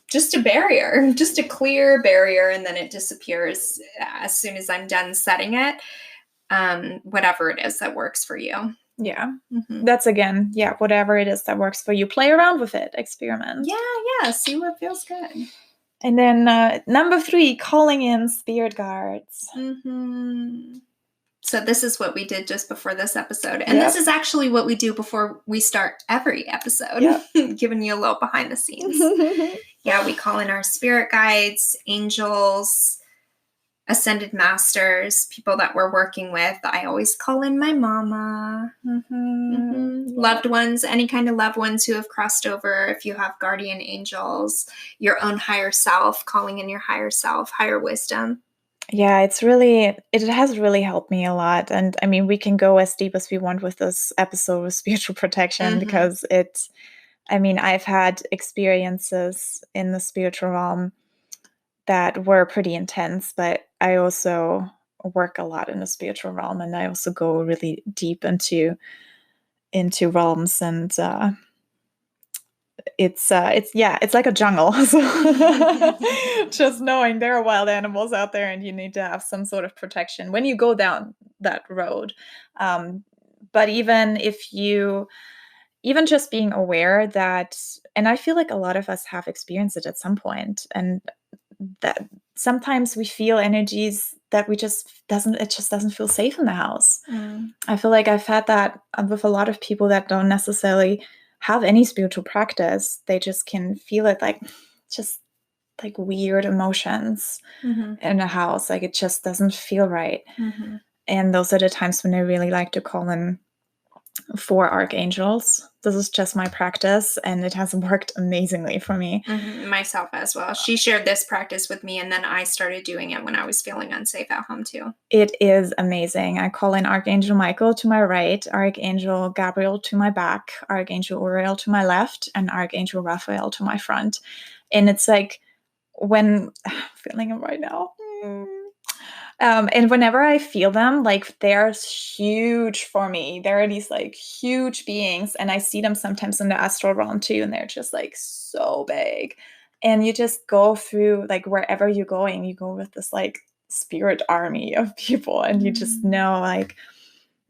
just a barrier, just a clear barrier, and then it disappears as soon as I'm done setting it, whatever it is that works for you. Yeah. That's again, whatever it is that works for you. Play around with it. Experiment. Yeah. See what feels good. And then number 3, calling in spirit guards. So this is what we did just before this episode. And this is actually what we do before we start every episode, giving you a little behind the scenes. We call in our spirit guides, angels, ascended masters, people that we're working with. I always call in my mama, loved ones, any kind of loved ones who have crossed over. If you have guardian angels, your own higher self, calling in your higher self, higher wisdom. Yeah, it has really helped me a lot. And I mean, we can go as deep as we want with this episode of spiritual protection because I've had experiences in the spiritual realm that were pretty intense, but I also work a lot in the spiritual realm, and I also go really deep into realms, and it's like a jungle. So just knowing there are wild animals out there, and you need to have some sort of protection when you go down that road. But even just being aware that, and I feel like a lot of us have experienced it at some point, and that sometimes we feel energies that it just doesn't feel safe in the house. I feel like I've had that with a lot of people that don't necessarily have any spiritual practice. They just can feel it like just like weird emotions in a house. Like it just doesn't feel right. And those are the times when I really like to call in 4 archangels. This is just my practice, and it has worked amazingly for me. Myself as well. She shared this practice with me, and then I started doing it when I was feeling unsafe at home too. It is amazing. I call in Archangel Michael to my right, Archangel Gabriel to my back, Archangel Uriel to my left, and Archangel Raphael to my front. And it's like when I'm feeling it right now. And whenever I feel them, like they're huge for me. There are these like huge beings, and I see them sometimes in the astral realm too, and they're just like so big. And you just go through, like wherever you're going, you go with this like spirit army of people, and you just know like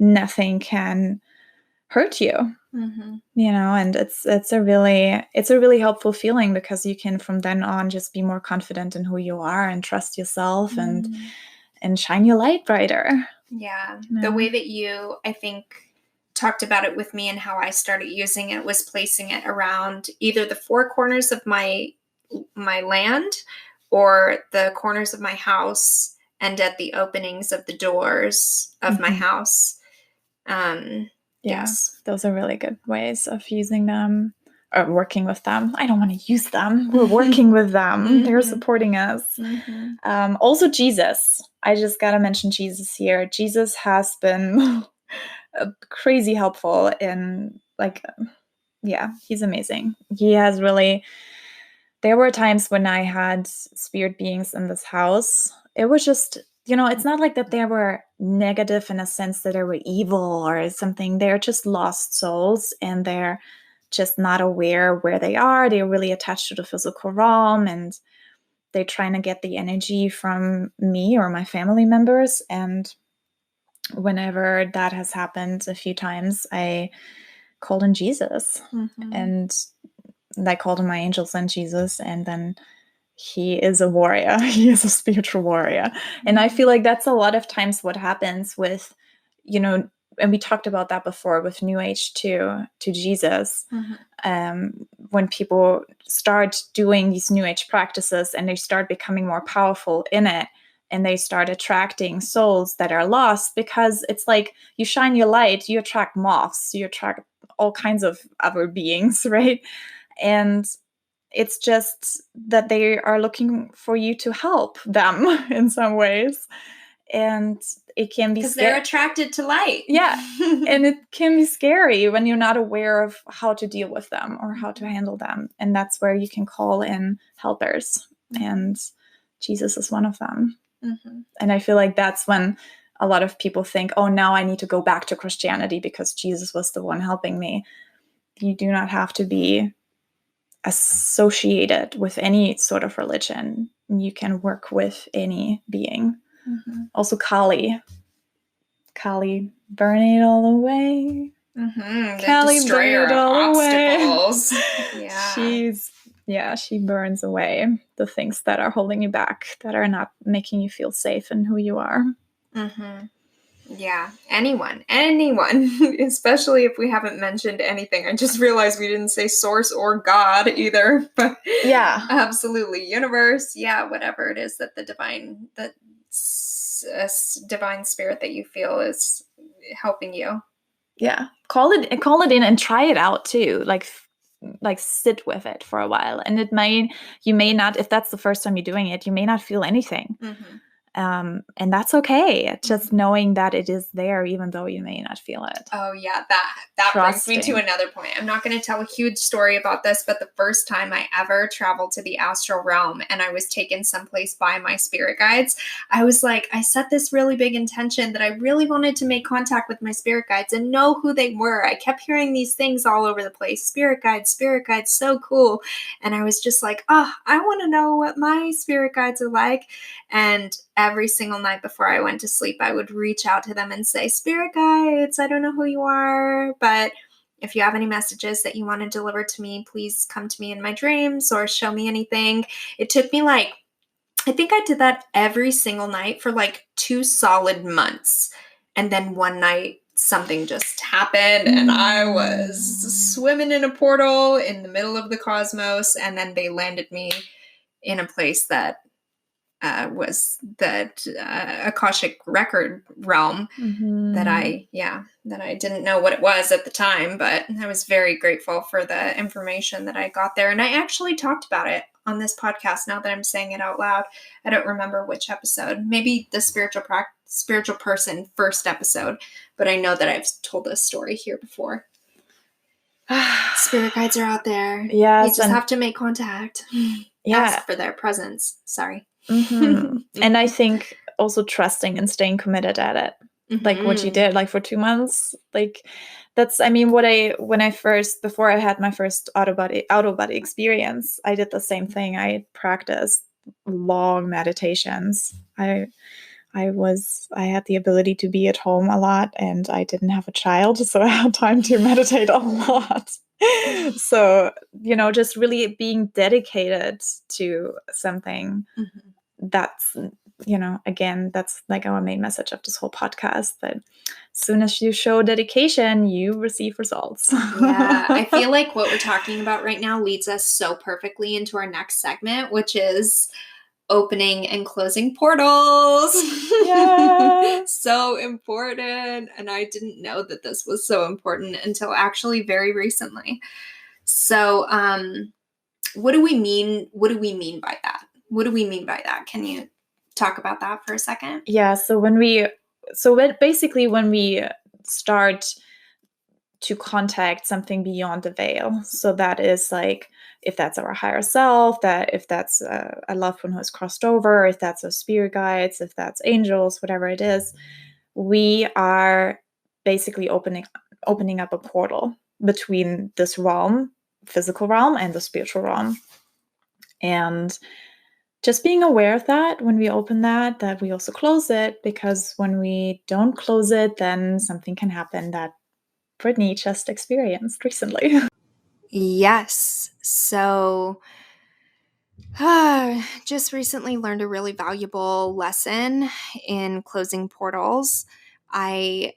nothing can hurt you. You know, and it's a really helpful feeling, because you can from then on just be more confident in who you are and trust yourself and shine your light brighter. Yeah. The way that you, I think, talked about it with me and how I started using it was placing it around either the 4 corners of my land or the corners of my house and at the openings of the doors of my house. Yes. Those are really good ways of using them or working with them. I don't want to use them. We're working with them. They're supporting us. Also, Jesus. I just got to mention Jesus here. Jesus has been crazy helpful in he's amazing. He has really, there were times when I had spirit beings in this house. It was just, it's not like that they were negative in a sense that they were evil or something. They're just lost souls, and they're just not aware where they are. They're really attached to the physical realm, and they're trying to get the energy from me or my family members. And whenever that has happened a few times, I called in Jesus, and I called in my angels and Jesus, and then he is a warrior. He is a spiritual warrior. And I feel like that's a lot of times what happens with, and we talked about that before with New Age to Jesus. When people start doing these New Age practices and they start becoming more powerful in it, and they start attracting souls that are lost, because it's like you shine your light, you attract moths, you attract all kinds of other beings, right? And it's just that they are looking for you to help them in some ways. And it can be because they're attracted to light. Yeah. And it can be scary when you're not aware of how to deal with them or how to handle them. And that's where you can call in helpers. And Jesus is one of them. And I feel like that's when a lot of people think, oh, now I need to go back to Christianity because Jesus was the one helping me. You do not have to be associated with any sort of religion. You can work with any being. Also, Kali, burn it all away. Kali, burn it all obstacles. She burns away the things that are holding you back, that are not making you feel safe in who you are. Yeah, anyone, especially if we haven't mentioned anything. I just realized we didn't say source or God either, but yeah, absolutely, universe, whatever it is that the divine spirit that you feel is helping you. Yeah, call it in and try it out too. Like sit with it for a while, and you may not, if that's the first time you're doing it, you may not feel anything. And that's okay. Just knowing that it is there, even though you may not feel it. Oh yeah, that brings me to another point. I'm not going to tell a huge story about this, but the first time I ever traveled to the astral realm and I was taken someplace by my spirit guides, I was like, I set this really big intention that I really wanted to make contact with my spirit guides and know who they were. I kept hearing these things all over the place. Spirit guides, so cool. And I was just like, I want to know what my spirit guides are like. And every single night before I went to sleep, I would reach out to them and say, Spirit guides, I don't know who you are, but if you have any messages that you want to deliver to me, please come to me in my dreams or show me anything. It took me I think I did that every single night for 2 solid months. And then one night, something just happened and I was swimming in a portal in the middle of the cosmos, and then they landed me in a place that was that Akashic record realm that I didn't know what it was at the time, but I was very grateful for the information that I got there. And I actually talked about it on this podcast now that I'm saying it out loud. I don't remember which episode, maybe the spiritual person first episode, but I know that I've told this story here before. Spirit guides are out there. Yes, you just have to make contact. Ask for their presence. Sorry. And I think also trusting and staying committed at it. Like what you did, like for 2 months, like that's, I mean, before I had my first out-of-body experience, I did the same thing. I practiced long meditations. I had the ability to be at home a lot, and I didn't have a child, so I had time to meditate a lot. So, just really being dedicated to something that's, again, that's like our main message of this whole podcast, that as soon as you show dedication, you receive results. Yeah, I feel like what we're talking about right now leads us so perfectly into our next segment, which is opening and closing portals. Yes. So important. And I didn't know that this was so important until actually very recently. So, what do we mean? What do we mean by that? What do we mean by that? Can you talk about that for a second? Yeah. So basically when we start to contact something beyond the veil, so that is like, if that's our higher self, that if that's a loved one who has crossed over, if that's our spirit guides, if that's angels, whatever it is, we are basically opening up a portal between this realm, physical realm, and the spiritual realm. And just being aware of that when we open that we also close it, because when we don't close it, then something can happen that Brittany just experienced recently. Yes. So, just recently learned a really valuable lesson in closing portals. I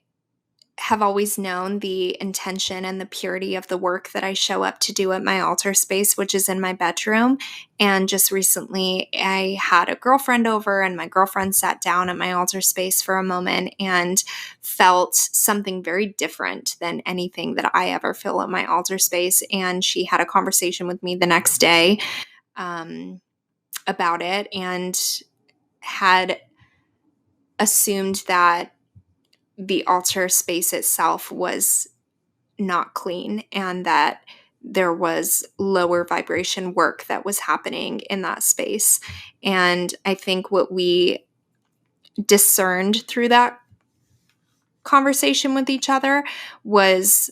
have always known the intention and the purity of the work that I show up to do at my altar space, which is in my bedroom. And just recently, I had a girlfriend over, and my girlfriend sat down at my altar space for a moment and felt something very different than anything that I ever feel at my altar space. And she had a conversation with me the next day about it, and had assumed that the altar space itself was not clean, and that there was lower vibration work that was happening in that space. And I think what we discerned through that conversation with each other was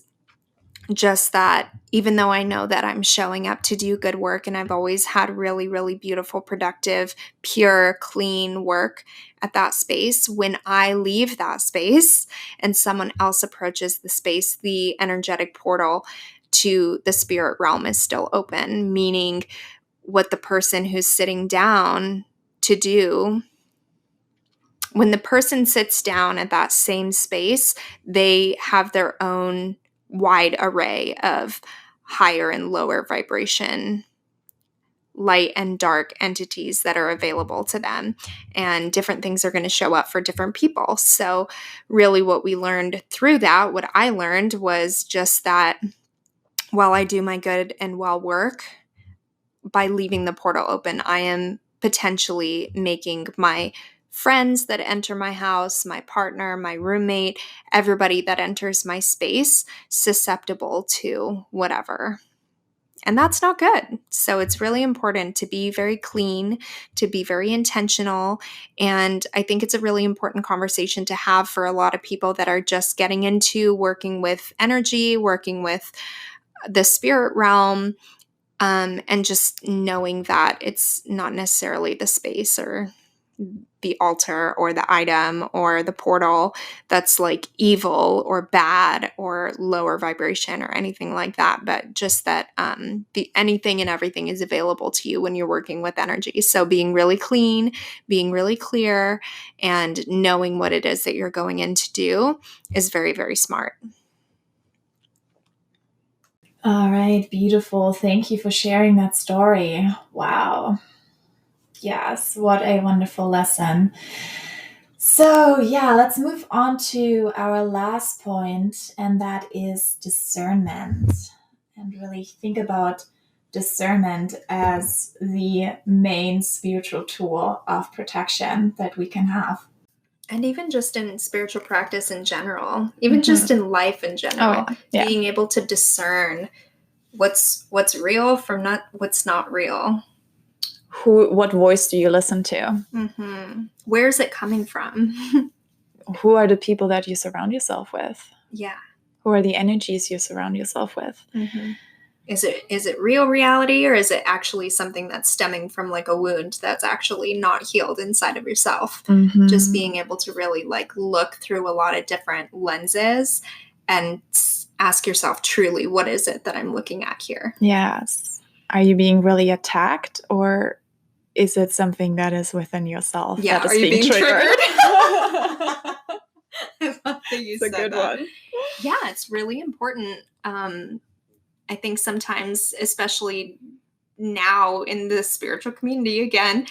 just that even though I know that I'm showing up to do good work, and I've always had really, really beautiful, productive, pure, clean work at that space, when I leave that space and someone else approaches the space, the energetic portal to the spirit realm is still open, meaning what the person who's sitting down to do, when the person sits down at that same space, they have their own wide array of higher and lower vibration, light and dark entities that are available to them. And different things are going to show up for different people. So really what we learned through that, what I learned was just that while I do my good and well work, by leaving the portal open, I am potentially making my friends that enter my house, my partner, my roommate, everybody that enters my space susceptible to whatever. And that's not good. So it's really important to be very clean, to be very intentional. And I think it's a really important conversation to have for a lot of people that are just getting into working with energy, working with the spirit realm, and just knowing that it's not necessarily the space or the altar or the item or the portal that's like evil or bad or lower vibration or anything like that, but just that anything and everything is available to you when you're working with energy. So being really clean, being really clear, and knowing what it is that you're going in to do is very, very smart. All right, beautiful. Thank you for sharing that story. Wow. Yes, what a wonderful lesson. So, yeah, let's move on to our last point, and that is discernment. And really think about discernment as the main spiritual tool of protection that we can have. And even just in spiritual practice in general, even just in life in general, being able to discern what's real from what's not real. What voice do you listen to? Where is it coming from? Who are the people that you surround yourself with? Yeah. Who are the energies you surround yourself with? Is it real reality, or is it actually something that's stemming from like a wound that's actually not healed inside of yourself? Just being able to really like look through a lot of different lenses and ask yourself truly, what is it that I'm looking at here? Yes. Are you being really attacked, or is it something that is within yourself that is being triggered? I love that you said that. It's a good one. Yeah, it's really important. I think sometimes, especially now in the spiritual community, again,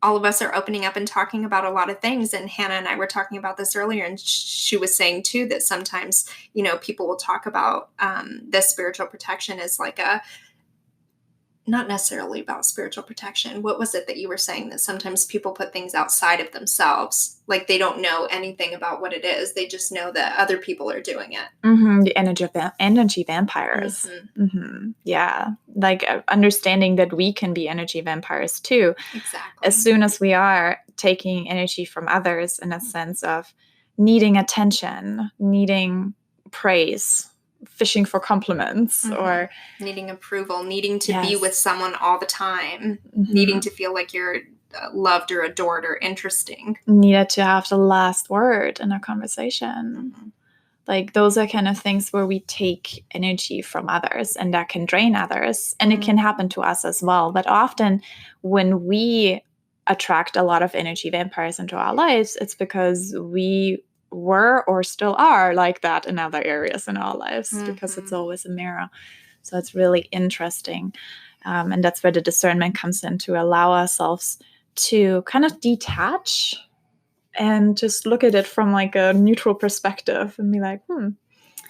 all of us are opening up and talking about a lot of things. And Hannah and I were talking about this earlier, and she was saying too that sometimes, people will talk about this spiritual protection as like not necessarily about spiritual protection. What was it that you were saying, that sometimes people put things outside of themselves? Like they don't know anything about what it is. They just know that other people are doing it. The energy vampires. Yeah. Like understanding that we can be energy vampires too. Exactly. As soon as we are taking energy from others in a sense of needing attention, needing praise, fishing for compliments, or needing approval, needing to be with someone all the time, needing to feel like you're loved or adored or interesting. Needed to have the last word in a conversation. Like those are kind of things where we take energy from others, and that can drain others. And it can happen to us as well. But often when we attract a lot of energy vampires into our lives, it's because we were or still are like that in other areas in our lives, because it's always a mirror. So it's really interesting. And that's where the discernment comes in, to allow ourselves to kind of detach and just look at it from like a neutral perspective and be like,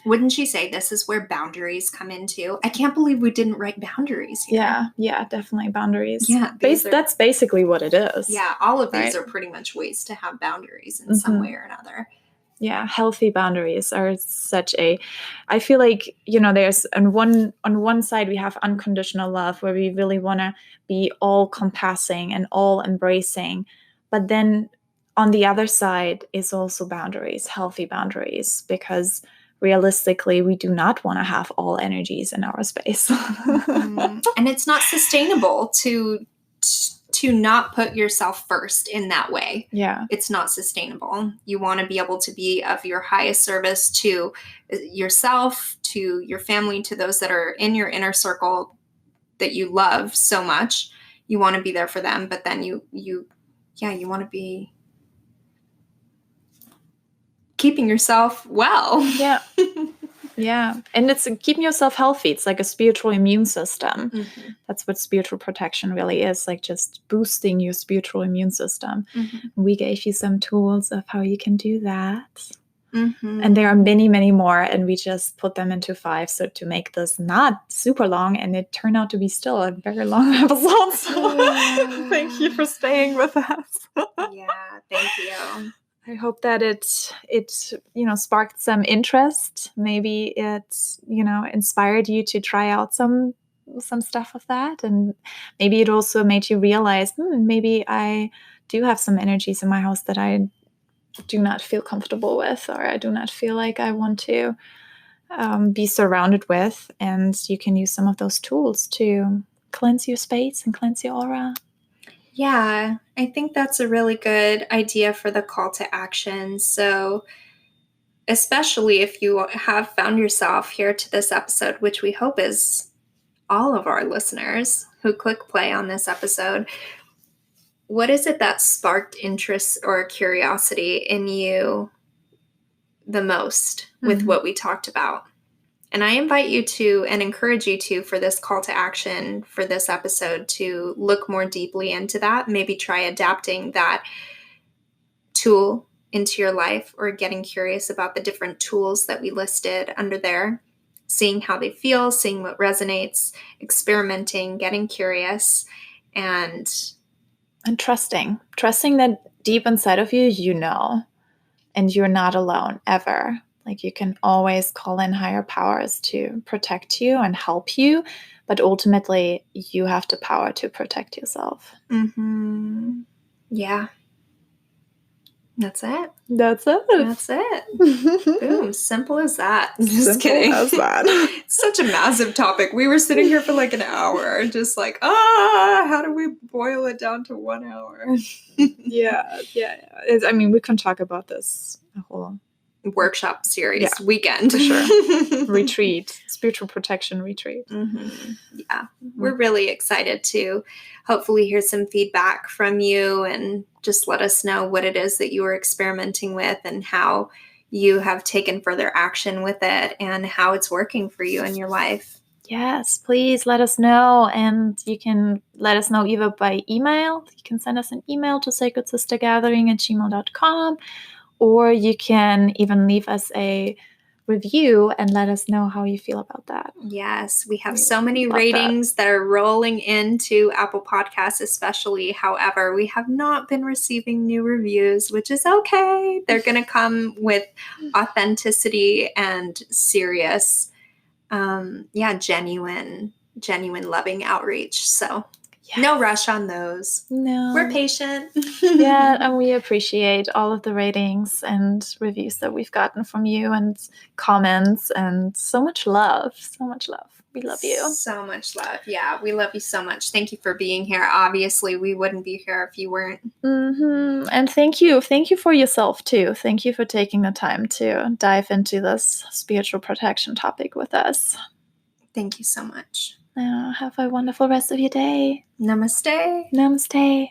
Wouldn't you say this is where boundaries come into? I can't believe we didn't write boundaries here. Yeah, definitely boundaries. Yeah, that's basically what it is. Yeah, all of these are pretty much ways to have boundaries in some way or another. Yeah, healthy boundaries are such I feel like, there's on one side we have unconditional love, where we really want to be all compassing and all embracing. But then on the other side is also boundaries, healthy boundaries, because realistically, we do not want to have all energies in our space. And it's not sustainable to not put yourself first in that way. Yeah. It's not sustainable. You want to be able to be of your highest service to yourself, to your family, to those that are in your inner circle that you love so much. You want to be there for them, but then you want to be keeping yourself well. Yeah. Yeah. And it's keeping yourself healthy. It's like a spiritual immune system. That's what spiritual protection really is, like just boosting your spiritual immune system. We gave you some tools of how you can do that. And there are many, many more, and we just put them into 5 so to make this not super long, and it turned out to be still a very long episode. So thank you for staying with us. Yeah, thank you. I hope that it sparked some interest. Maybe it inspired you to try out some stuff of that, and maybe it also made you realize maybe I do have some energies in my house that I do not feel comfortable with, or I do not feel like I want to be surrounded with. And you can use some of those tools to cleanse your space and cleanse your aura. Yeah, I think that's a really good idea for the call to action. So, especially if you have found yourself here to this episode, which we hope is all of our listeners who click play on this episode, what is it that sparked interest or curiosity in you the most with what we talked about? And I invite you to, and encourage you to, for this call to action for this episode, to look more deeply into that. Maybe try adapting that tool into your life, or getting curious about the different tools that we listed under there, seeing how they feel, seeing what resonates, experimenting, getting curious, and trusting that deep inside of you, you know, and you're not alone ever. Like, you can always call in higher powers to protect you and help you, but ultimately you have the power to protect yourself. Mm-hmm. Yeah. That's it. That's it. That's it. Boom. Simple as that. Just kidding. As that. It's such a massive topic. We were sitting here for like an hour, just like, how do we boil it down to 1 hour? Yeah. I mean, we can talk about this a whole workshop series weekend. For sure. Retreat, spiritual protection retreat. Mm-hmm. Yeah. We're really excited to hopefully hear some feedback from you, and just let us know what it is that you are experimenting with and how you have taken further action with it and how it's working for you in your life. Yes, please let us know. And you can let us know either by email. You can send us an email to sacredsistergathering@gmail.com, or you can even leave us a review and let us know how you feel about that. Yes, we have so many ratings that are rolling into Apple Podcasts especially. However, we have not been receiving new reviews, which is okay. They're going to come with authenticity and serious, genuine loving outreach. So no rush on those. No. We're patient. Yeah, and we appreciate all of the ratings and reviews that we've gotten from you, and comments, and so much love. So much love. We love you. So much love. Yeah, we love you so much. Thank you for being here. Obviously, we wouldn't be here if you weren't. Mm-hmm. And thank you for yourself too. Thank you for taking the time to dive into this spiritual protection topic with us. Thank you so much. Have a wonderful rest of your day. Namaste. Namaste.